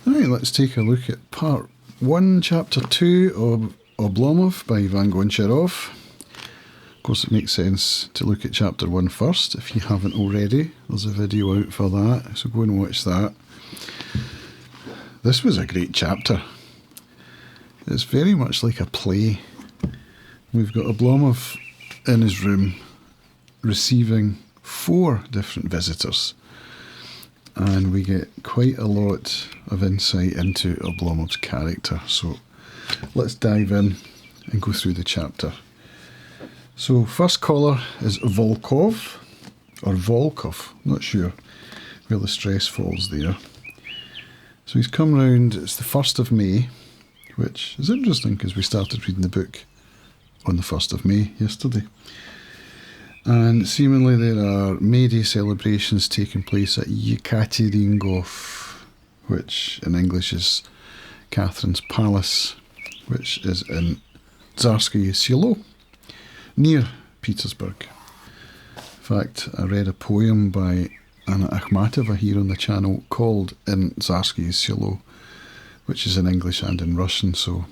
Right, let's take a look at part 1, chapter 2 of Oblomov by Ivan Goncharov. Of course, it makes sense to look at chapter 1 first if you haven't already. There's a video out for that, so go and watch that. This was a great chapter. It's very much like a play. We've got Oblomov in his room receiving 4 different visitors. And we get quite a lot of insight into Oblomov's character. So let's dive in and go through the chapter. So first caller is Volkov, or Volkov, not sure where the stress falls there. So he's come round, it's the 1st of May, which is interesting because we started reading the book on the 1st of May yesterday. And seemingly there are May Day celebrations taking place at Yekaterinov, which in English is Catherine's Palace, which is in Tsarskoye Selo, near Petersburg. In fact, I read a poem by Anna Akhmatova here on the channel called In Tsarskoye Selo, which is in English and in Russian, so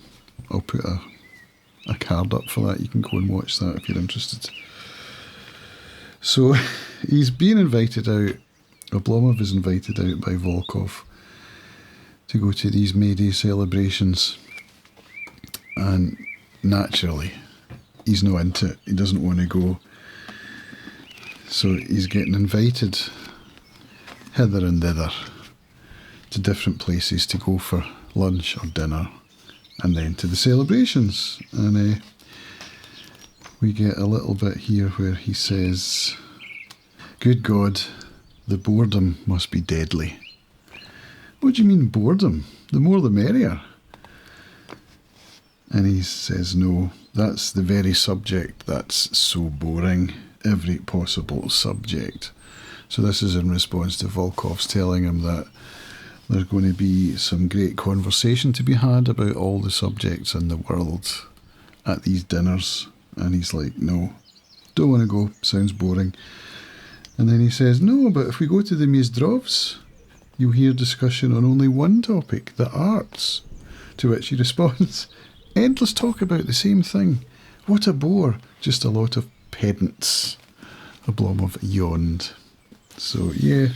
I'll put a card up for that. You can go and watch that if you're interested. So he's been invited out, Oblomov is invited out by Volkov to go to these May Day celebrations, and naturally he's not into it, he doesn't want to go, so he's getting invited hither and thither to different places to go for lunch or dinner and then to the celebrations. And we get a little bit here where he says, "Good God, the boredom must be deadly." What do you mean boredom? The more the merrier. And he says, no, that's the very subject that's so boring, every possible subject. So this is in response to Volkov's telling him that there's going to be some great conversation to be had about all the subjects in the world at these dinners. And he's like, no, don't want to go, sounds boring. And then he says, no, but if we go to the Mizdrovs, you'll hear discussion on only one topic, the arts. To which he responds, endless talk about the same thing. What a bore, just a lot of pedants. Oblomov yawned. So, yeah,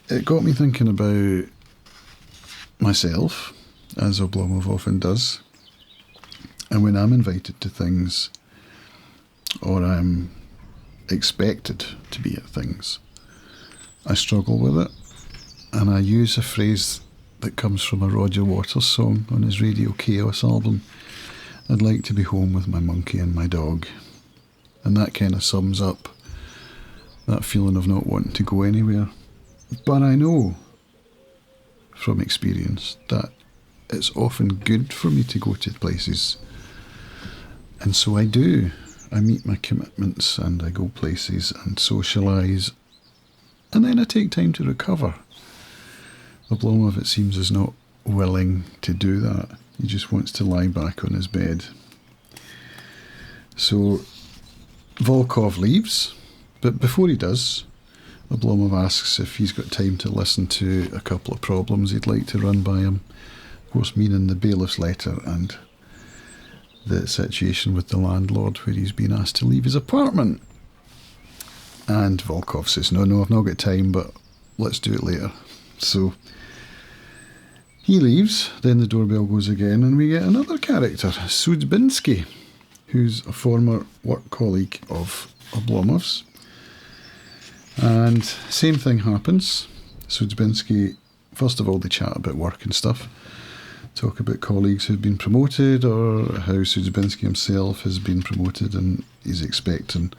it got me thinking about myself, as Oblomov often does. And when I'm invited to things, or I'm expected to be at things, I struggle with it. And I use a phrase that comes from a Roger Waters song on his Radio Chaos album. I'd like to be home with my monkey and my dog. And that kind of sums up that feeling of not wanting to go anywhere. But I know from experience that it's often good for me to go to places. And so I do. I meet my commitments and I go places and socialise. And then I take time to recover. Oblomov, it seems, is not willing to do that. He just wants to lie back on his bed. So Volkov leaves, but before he does, Oblomov asks if he's got time to listen to a couple of problems he'd like to run by him. Of course, meaning the bailiff's letter and the situation with the landlord where he's been asked to leave his apartment. And Volkov says, no, I've not got time, but let's do it later. So he leaves, then the doorbell goes again, and we get another character, Sudzbinsky, who's a former work colleague of Oblomov's. And same thing happens. Sudzbinsky, first of all, they chat about work and stuff, talk about colleagues who've been promoted, or how Sudzbinsky himself has been promoted and he's expecting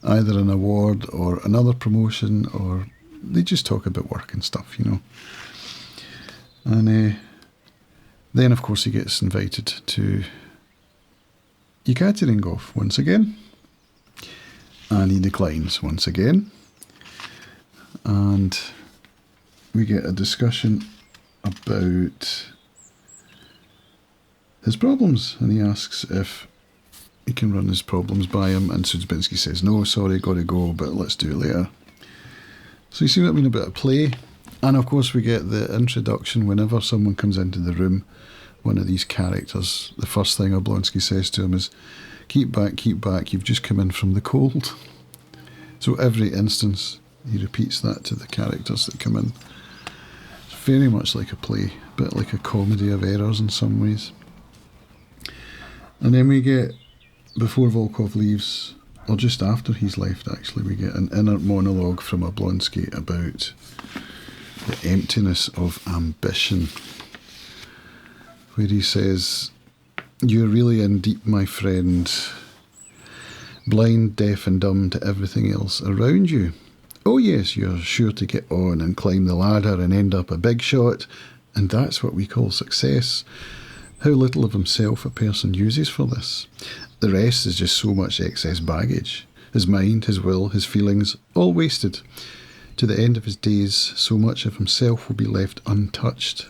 either an award or another promotion, or they just talk about work and stuff, you know. And then, of course, he gets invited to Yekaterinov once again, and he declines once again. And we get a discussion about his problems, and he asks if he can run his problems by him, and Sudzbinsky says, no, sorry, got to go, but let's do it later. So you see what I mean about a play? And of course we get the introduction whenever someone comes into the room. One of these characters, the first thing Oblonsky says to him is, keep back, you've just come in from the cold. So every instance he repeats that to the characters that come in. It's very much like a play, a bit like a comedy of errors in some ways. And then we get, before Volkov leaves, or just after he's left actually, we get an inner monologue from Oblonsky about the emptiness of ambition, where he says, "You're really in deep, my friend, blind, deaf and dumb to everything else around you. Oh yes, you're sure to get on and climb the ladder and end up a big shot, and that's what we call success. How little of himself a person uses for this. The rest is just so much excess baggage. His mind, his will, his feelings, all wasted. To the end of his days, so much of himself will be left untouched.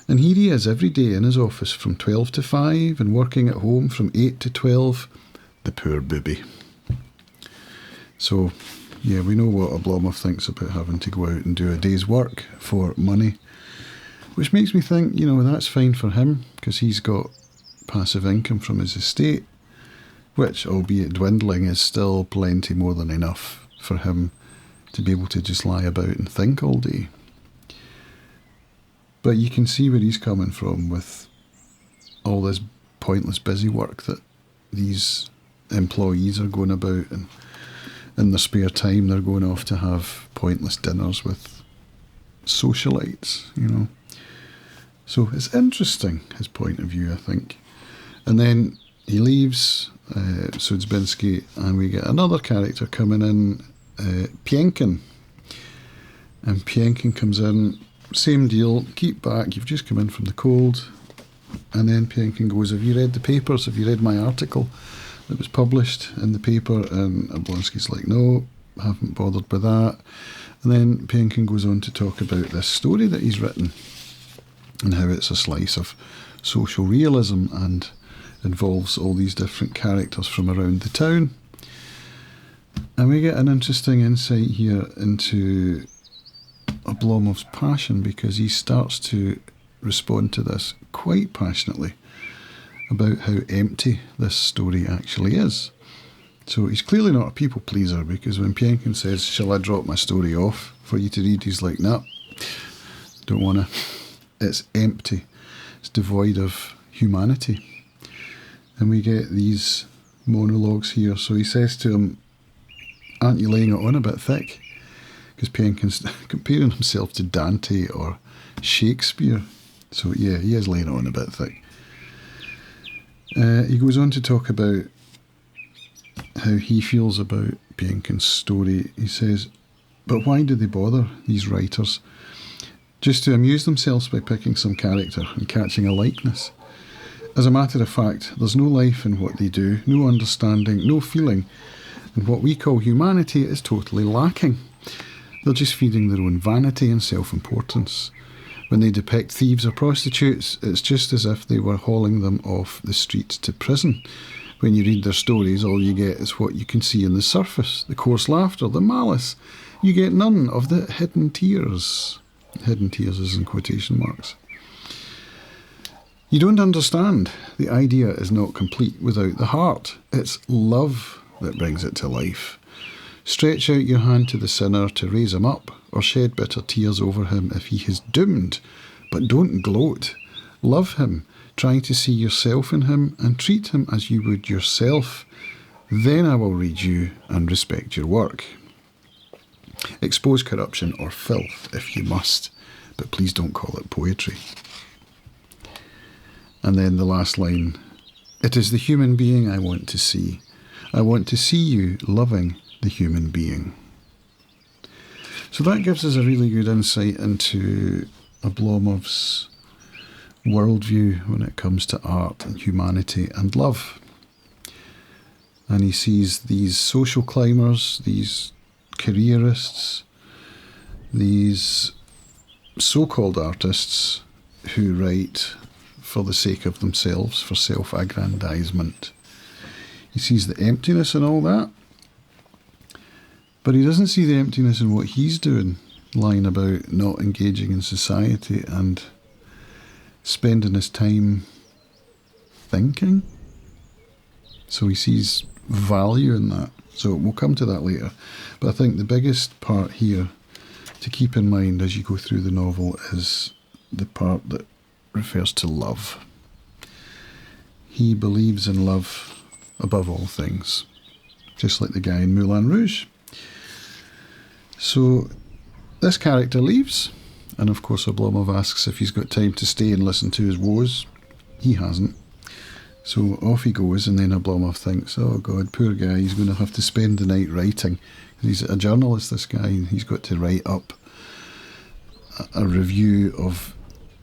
And here he is every day in his office from 12 to 5 and working at home from 8 to 12. The poor booby." So, yeah, we know what Oblomov thinks about having to go out and do a day's work for money, which makes me think, that's fine for him because he's got passive income from his estate, which, albeit dwindling, is still plenty more than enough for him to be able to just lie about and think all day. But you can see where he's coming from with all this pointless busy work that these employees are going about, and in their spare time they're going off to have pointless dinners with socialites, So it's interesting, his point of view, I think. And then he leaves Sudzbinski, and we get another character coming in, Pienkin. And Pienkin comes in, same deal, keep back, you've just come in from the cold. And then Pienkin goes, "Have you read the papers? Have you read my article that was published in the paper?" And Oblonsky's like, "No, haven't bothered with that." And then Pienkin goes on to talk about this story that he's written and how it's a slice of social realism and involves all these different characters from around the town. And we get an interesting insight here into Oblomov's passion, because he starts to respond to this quite passionately about how empty this story actually is. So he's clearly not a people pleaser, because when Pienkin says, "Shall I drop my story off for you to read?" he's like, "Nah, don't want to. It's empty. It's devoid of humanity." And we get these monologues here. So he says to him, "Aren't you laying it on a bit thick?" Because Pienkin's comparing himself to Dante or Shakespeare. So yeah, he is laying it on a bit thick. He goes on to talk about how he feels about Pienkin's story. He says, "But why do they bother, these writers? Just to amuse themselves by picking some character and catching a likeness. As a matter of fact, there's no life in what they do, no understanding, no feeling, and what we call humanity is totally lacking. They're just feeding their own vanity and self-importance. When they depict thieves or prostitutes, it's just as if they were hauling them off the streets to prison. When you read their stories, all you get is what you can see on the surface, the coarse laughter, the malice. You get none of the hidden tears." Hidden tears is in quotation marks. "You don't understand. The idea is not complete without the heart. It's love that brings it to life. Stretch out your hand to the sinner to raise him up, or shed bitter tears over him if he is doomed. But don't gloat. Love him, trying to see yourself in him, and treat him as you would yourself. Then I will read you and respect your work. Expose corruption or filth if you must, but please don't call it poetry." And then the last line, "It is the human being I want to see. I want to see you loving the human being." So that gives us a really good insight into Oblomov's worldview when it comes to art and humanity and love. And he sees these social climbers, these careerists, these so-called artists who write for the sake of themselves, for self-aggrandizement. He sees the emptiness in all that, but he doesn't see the emptiness in what he's doing. lying about, not engaging in society and spending his time thinking. So he sees value in that. So we'll come to that later. But I think the biggest part here to keep in mind as you go through the novel is the part that refers to love. He believes in love above all things, just like the guy in Moulin Rouge. So this character leaves, and of course Oblomov asks if he's got time to stay and listen to his woes. He hasn't. So off he goes, and then Oblomov thinks, oh God, poor guy, he's going to have to spend the night writing. He's a journalist, this guy, and he's got to write up a review of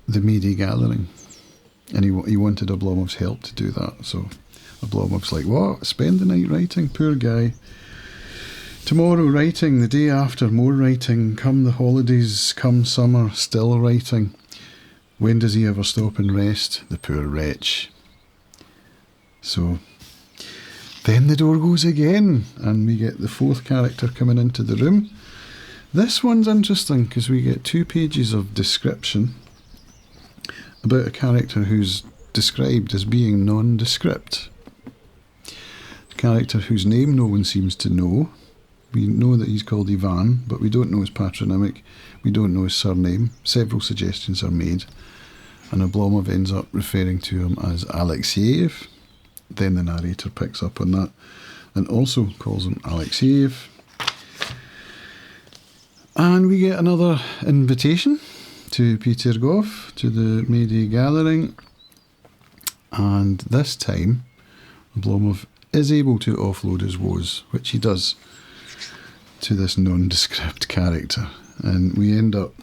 the May-Day gathering. And he wanted Oblomov's help to do that. So Oblomov's like, what? Spend the night writing? Poor guy. Tomorrow writing, the day after more writing, come the holidays, come summer, still writing. When does he ever stop and rest? The poor wretch. So then the door goes again, and we get the fourth character coming into the room. This one's interesting because we get 2 pages of description about a character who's described as being nondescript. A character whose name no one seems to know. We know that he's called Ivan, but we don't know his patronymic. We don't know his surname. Several suggestions are made, and Oblomov ends up referring to him as Alexeyev. Then the narrator picks up on that and also calls him Alexeyev. And we get another invitation to Petergov, to the May-Day gathering. And this time, Oblomov is able to offload his woes, which he does, to this nondescript character. And we end up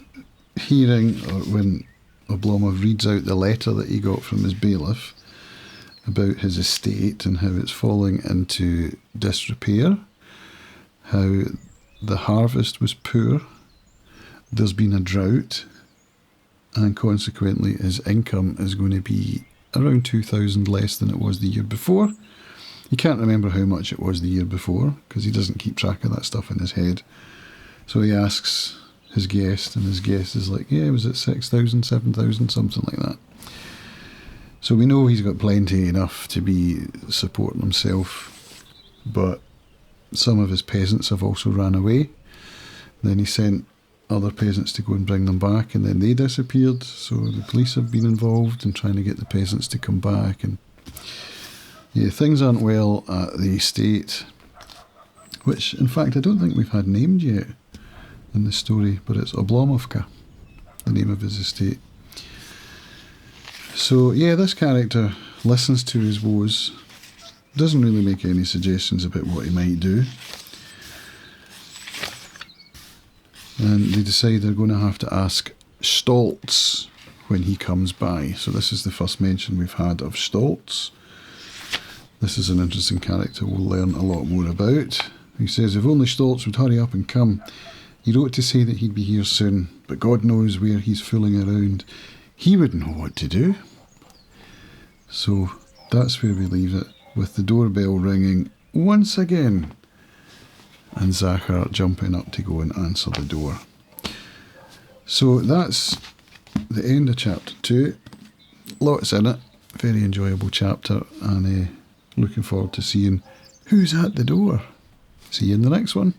hearing, or when Oblomov reads out the letter that he got from his bailiff, about his estate and how it's falling into disrepair, how the harvest was poor, there's been a drought, and consequently his income is going to be around 2,000 less than it was the year before. He can't remember how much it was the year before because he doesn't keep track of that stuff in his head. So he asks his guest, and his guest is like, yeah, was it 6,000, 7,000, something like that. So we know he's got plenty enough to be supporting himself, but some of his peasants have also ran away. Then he sent other peasants to go and bring them back, and then they disappeared. So the police have been involved in trying to get the peasants to come back. And yeah, things aren't well at the estate, which in fact I don't think we've had named yet in the story, but it's Oblomovka, the name of his estate. So yeah, this character listens to his woes, doesn't really make any suggestions about what he might do, and they decide they're going to have to ask Stoltz when he comes by. So this is the first mention we've had of Stoltz. This is an interesting character we'll learn a lot more about. He says, if only Stoltz would hurry up and come. He wrote to say that he'd be here soon, but God knows where he's fooling around. He would know what to do. So that's where we leave it, with the doorbell ringing once again, and Zachar jumping up to go and answer the door. So that's the end of chapter 2. Lots in it, very enjoyable chapter, and looking forward to seeing who's at the door. See you in the next one.